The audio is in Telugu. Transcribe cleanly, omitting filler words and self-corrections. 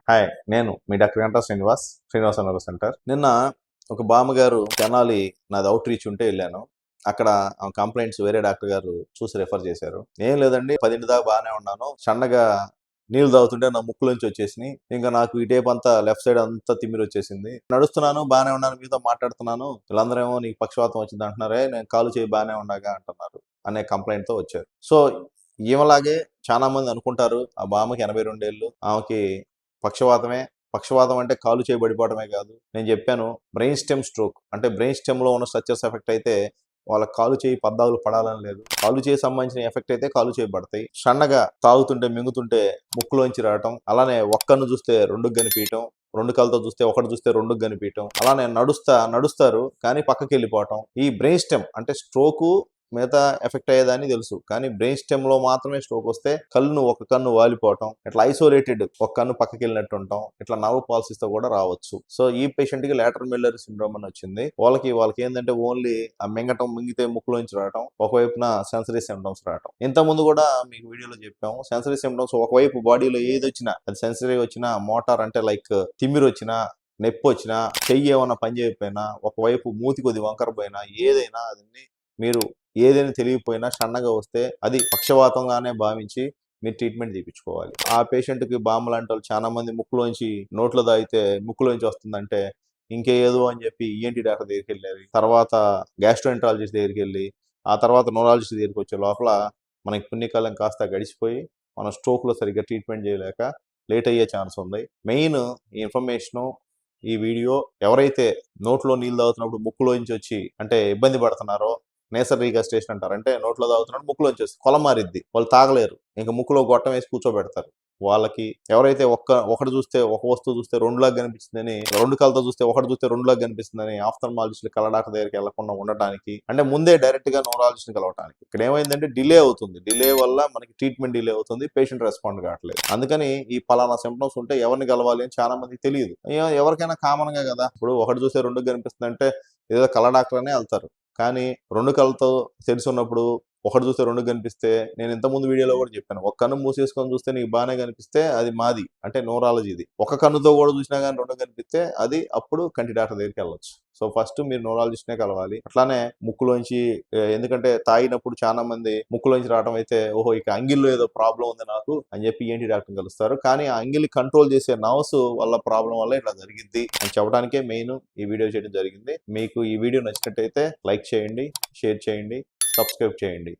హాయ్, నేను మీ డాక్టర్ గంటా శ్రీనివాస్ అన్నర్ సెంటర్. నిన్న ఒక బామ్మగారు తెనాలి నాది అవుట్ రీచ్ ఉంటే వెళ్ళాను. అక్కడ కంప్లైంట్స్ వేరే డాక్టర్ గారు చూసి రెఫర్ చేశారు. ఏం లేదండి, 10 దాకా బాగానే ఉన్నాను, సన్నగా నీళ్లు తాగుతుంటే నా ముక్కులోంచి వచ్చేసినాయి, ఇంకా నాకు ఈ టేప్ అంతా లెఫ్ట్ సైడ్ అంతా తిమ్మిరి వచ్చేసింది, నడుస్తున్నాను బాగానే ఉన్నాను, మీతో మాట్లాడుతున్నాను, వీళ్ళందరూ ఏమో నీకు పక్షవాతం వచ్చింది అంటున్నారే, నేను కాలు చేయి బాగానే ఉన్నాగా అంటున్నారు అనే కంప్లైంట్ తో వచ్చారు. సో ఈమెలాగే చాలా మంది అనుకుంటారు ఆ బామ్మకి 82 ఏళ్ళు, ఆమెకి పక్షవాతమే. పక్షవాతం అంటే కాలు చేయి పడిపోవడమే కాదు. నేను చెప్పాను బ్రెయిన్ స్టెమ్ స్ట్రోక్ అంటే బ్రెయిన్ స్టెమ్ లో ఉన్న స్ట్రక్చర్స్ ఎఫెక్ట్ అయితే వాళ్ళ కాలు చేయి పద్దాలు పడాలని లేదు. కాలు చేయి సంబంధించిన ఎఫెక్ట్ అయితే కాలు చేయి పడతాయి. సన్నగా తాగుతుంటే మింగుతుంటే ముక్కులోంచి రావటం, అలానే ఒక్కను చూస్తే రెండుకు కనిపించటం, రెండు కళ్ళతో చూస్తే ఒకటి చూస్తే రెండుకు కనిపించటం, అలానే నడుస్తారు కానీ పక్కకి వెళ్ళిపోవటం. ఈ బ్రెయిన్ స్టెమ్ అంటే స్ట్రోకు మిగతా ఎఫెక్ట్ అయ్యేదాన్ని తెలుసు, కానీ బ్రెయిన్ స్టెమ్ లో మాత్రమే స్ట్రోక్ వస్తే ఒక కన్ను వాలిపోవటం, ఇట్లా ఐసోలేటెడ్ ఒక కన్ను పక్కకి వెళ్ళినట్టు ఉంటాం, ఇట్లా నర్వ్ పాలసీస్ తో కూడా రావచ్చు. సో ఈ పేషెంట్ కి లేటరల్ మిల్లరీ సిండ్రోమ్ అని వచ్చింది. వాళ్ళకి ఏంటంటే ఓన్లీ ఆ మింగితే ముక్కులోంచి రావడం, ఒకవైపున సెన్సరీ సిమ్టమ్స్ రావడం. ఇంత ముందు కూడా మీకు వీడియోలో చెప్పాము, సెన్సరీ సిమ్టమ్స్ ఒకవైపు బాడీలో ఏది వచ్చినా, అది సెన్సరీ వచ్చినా, మోటార్ అంటే లైక్ తిమ్మిరి వచ్చినా, నొప్పి వచ్చినా, చెయ్యి ఏమన్నా పని చేయకపోయినా, ఒకవైపు మూతి కొద్ది వంకర పోయినా, ఏదైనా అది మీరు ఏదైనా తెలియకపోయినా సన్నగా వస్తే అది పక్షవాతంగానే భావించి మీరు ట్రీట్మెంట్ చేయించుకోవాలి. ఆ పేషెంట్కి బామ్మ లాంటి వాళ్ళు చాలా మంది ముక్కులోంచి నోట్లో తాగితే ముక్కులోంచి వస్తుందంటే ఇంకేదో అని చెప్పి ఈఎన్టీ డాక్టర్ దగ్గరికి వెళ్ళారు, తర్వాత గ్యాస్ట్రోఎంట్రాలజిస్ట్ దగ్గరికి వెళ్ళి, ఆ తర్వాత న్యూరాలజిస్ట్ దగ్గరికి వచ్చే లోపల మనకి పుణ్యకాలం కాస్త గడిచిపోయి మనం స్ట్రోక్లో సరిగ్గా ట్రీట్మెంట్ చేయలేక లేట్ అయ్యే ఛాన్స్ ఉంది. మెయిన్ ఈ ఇన్ఫర్మేషను, ఈ వీడియో ఎవరైతే నోట్లో నీళ్ళు తాగుతున్నప్పుడు ముక్కులోంచి వచ్చి అంటే ఇబ్బంది పడుతున్నారో, నేసర్ రీగస్టేషన్ అంటారు, అంటే నోట్లో తాగుతున్నాడు ముక్కులో వచ్చేసి కొల మారిద్ది, వాళ్ళు తాగలేరు, ఇంకా ముక్కులో గొట్టం వేసి కూర్చోబెడతారు. వాళ్ళకి ఎవరైతే ఒకటి చూస్తే ఒక వస్తువు చూస్తే రెండులాగా కనిపిస్తుందని, రెండు కళ్ళతో చూస్తే ఒకటి చూస్తే రెండులాగా కనిపిస్తుందని ఆఫ్థల్మాలజిస్టులు కళ్ళ డాక్టర్ దగ్గరికి వెళ్లకుండా ఉండటానికి, అంటే ముందే డైరెక్ట్ గా న్యూరాలజిస్ట్ కలవటానికి. ఇక్కడ ఏమైందంటే డిలే అవుతుంది, డిలే వల్ల మనకి ట్రీట్మెంట్ డిలే అవుతుంది, పేషెంట్ రెస్పాండ్ కావట్లేదు. అందుకని ఈ పలానా సింప్టమ్స్ ఉంటే ఎవరిని కలవాలి అని చాలా మందికి తెలియదు. ఎవరికైనా కామన్ గా కదా, ఇప్పుడు ఒకటి చూస్తే రెండు కనిపిస్తుంది అంటే ఏదో కళ్ళ డాక్టర్ అనే వెళ్తారు, కానీ రెండు కళ్ళతో తెలిసి ఉన్నప్పుడు ఒకటి చూస్తే రెండు కనిపిస్తే, నేను ఇంత ముందు వీడియోలో కూడా చెప్పాను, ఒక కన్ను మూసేసుకొని చూస్తే నీకు బాగానే కనిపిస్తే అది మాది అంటే న్యూరాలజీది, ఒక కన్నుతో కూడా చూసినా కానీ రెండు కనిపిస్తే అది అప్పుడు కంటి డాక్టర్ దగ్గరికి వెళ్ళొచ్చు. సో ఫస్ట్ మీరు న్యూరాలజిస్ట్నే కలవాలి. అట్లానే ముక్కులోంచి, ఎందుకంటే తాగినప్పుడు చాలా మంది ముక్కులోంచి రావడం అయితే ఓహో ఇక అంగిల్లో ఏదో ప్రాబ్లం ఉంది నాకు అని చెప్పి ఏంటి డాక్టర్ కలుస్తారు, కానీ ఆ అంగిల్ని కంట్రోల్ చేసే నర్వ్స్ వల్ల ప్రాబ్లం వల్ల ఇట్లా జరిగింది అని చెప్పడానికే మెయిన్ ఈ వీడియో చేయడం జరిగింది. మీకు ఈ వీడియో నచ్చినట్టయితే లైక్ చేయండి, షేర్ చేయండి, సబ్స్క్రైబ్ చేయండి.